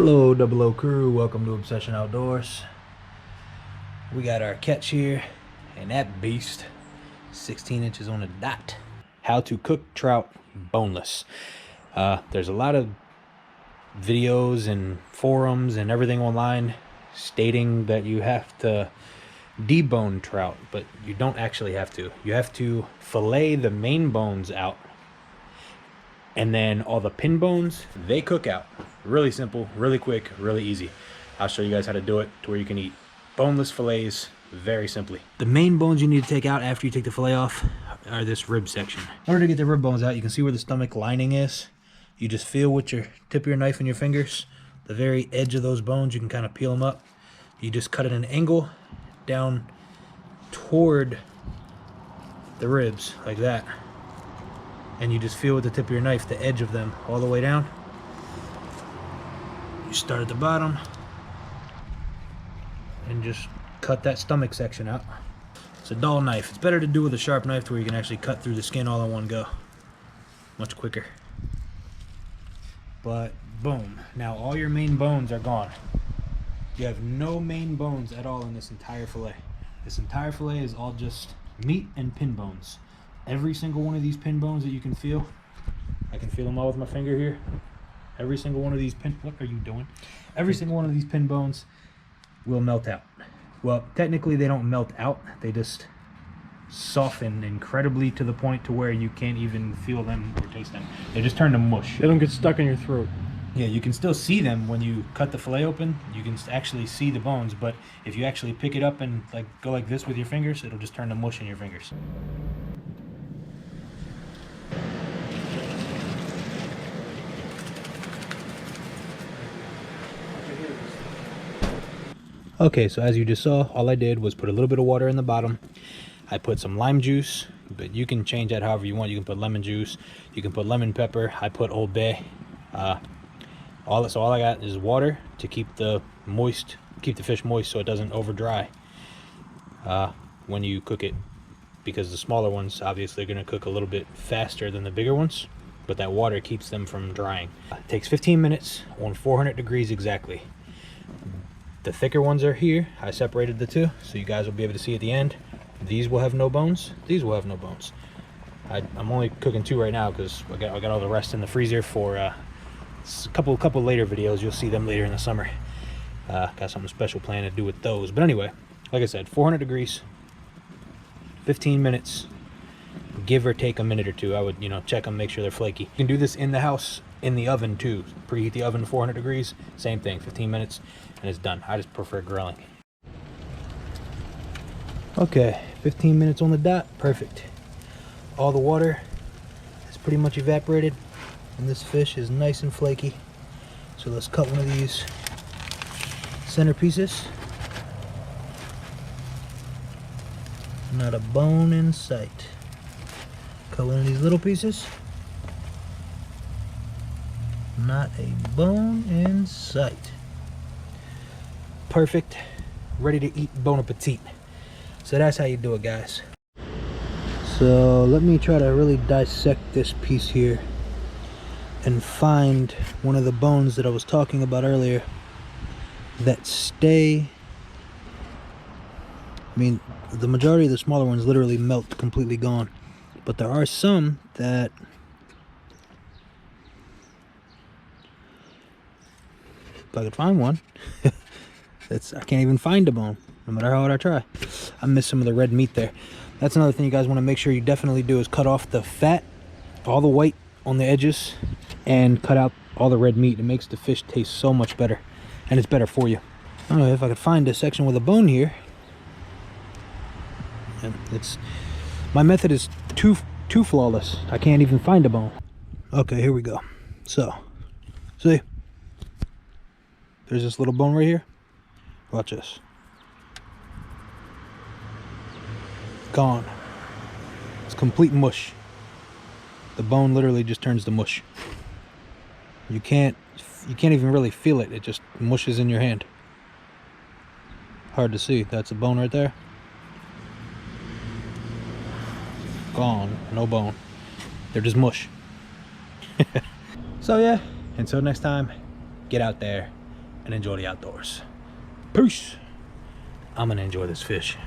Hello, Double O crew. Welcome to Obsession Outdoors. We got our catch here, and that beast, 16 inches on the dot. How to cook trout boneless. There's a lot of videos and forums and everything online stating that you have to debone trout, but you don't actually have to. You have to fillet the main bones out, and then all the pin bones, they cook out. Really simple, really quick, really easy. I'll show you guys how to do it to where you can eat boneless fillets very simply. The main bones you need to take out after you take the fillet off are this rib section. In order to get the rib bones out, you can see where the stomach lining is. You just feel with your tip of your knife and your fingers, the very edge of those bones, you can kind of peel them up. You just cut at an angle down toward the ribs like that. And you just feel with the tip of your knife the edge of them all the way down. You start at the bottom and just cut that stomach section out. It's a dull knife. It's better to do with a sharp knife where you can actually cut through the skin all in one go. Much quicker. But boom. Now all your main bones are gone. You have no main bones at all in this entire fillet. This entire fillet is all just meat and pin bones. Every single one of these pin bones that you can feel, I can feel them all with my finger here. Every single one of these what are you doing? Every single one of these pin bones will melt out. Well, technically they don't melt out, they just soften incredibly to the point to where you can't even feel them or taste them. They just turn to mush. They don't get stuck in your throat. Yeah, you can still see them when you cut the fillet open. You can actually see the bones, but if you actually pick it up and go like this with your fingers, it'll just turn to mush in your fingers. Okay, so as you just saw, all I did was put a little bit of water in the bottom. I put some lime juice, but you can change that however you want. You can put lemon juice, you can put lemon pepper. I put Old Bay. So all I got is water to keep the fish moist so it doesn't over dry when you cook it, because the smaller ones obviously are going to cook a little bit faster than the bigger ones, but that water keeps them from drying. It takes 15 minutes on 400 degrees exactly. The thicker ones are here. I separated the two so you guys will be able to see at the end. These will have no bones. These will have no bones. I'm only cooking two right now because I got all the rest in the freezer for a couple later videos. You'll see them later in the summer. Got something special planned to do with those. But anyway, like I said, 400 degrees, 15 minutes, give or take a minute or two. I would, check them, make sure they're flaky. You can do this in the house, in the oven too. Preheat the oven to 400 degrees, same thing, 15 minutes, and it's done. I just prefer grilling. Okay, 15 minutes on the dot, perfect. All the water is pretty much evaporated, and this fish is nice and flaky. So let's cut one of these center pieces. Not a bone in sight. Cut one of these little pieces. Not a bone in sight. Perfect. Ready to eat. Bon appetit. So that's how you do it, guys. So let me try to really dissect this piece here and find one of the bones that I was talking about earlier that stay. I mean, the majority of the smaller ones literally melt, completely gone, but there are some that if I could find one, I can't even find a bone, no matter how hard I try. I miss some of the red meat there. That's another thing you guys want to make sure you definitely do, is cut off the fat, all the white on the edges, and cut out all the red meat. It makes the fish taste so much better, and it's better for you. I don't know if I could find a section with a bone here. And my method is too flawless. I can't even find a bone. Okay, here we go. So, see? There's this little bone right here. Watch this. Gone. It's complete mush. The bone literally just turns to mush. You can't even really feel it. It just mushes in your hand. Hard to see. That's a bone right there. Gone. No bone. They're just mush. So yeah, until next time, get out there, and enjoy the outdoors. Peace. I'm gonna enjoy this fish.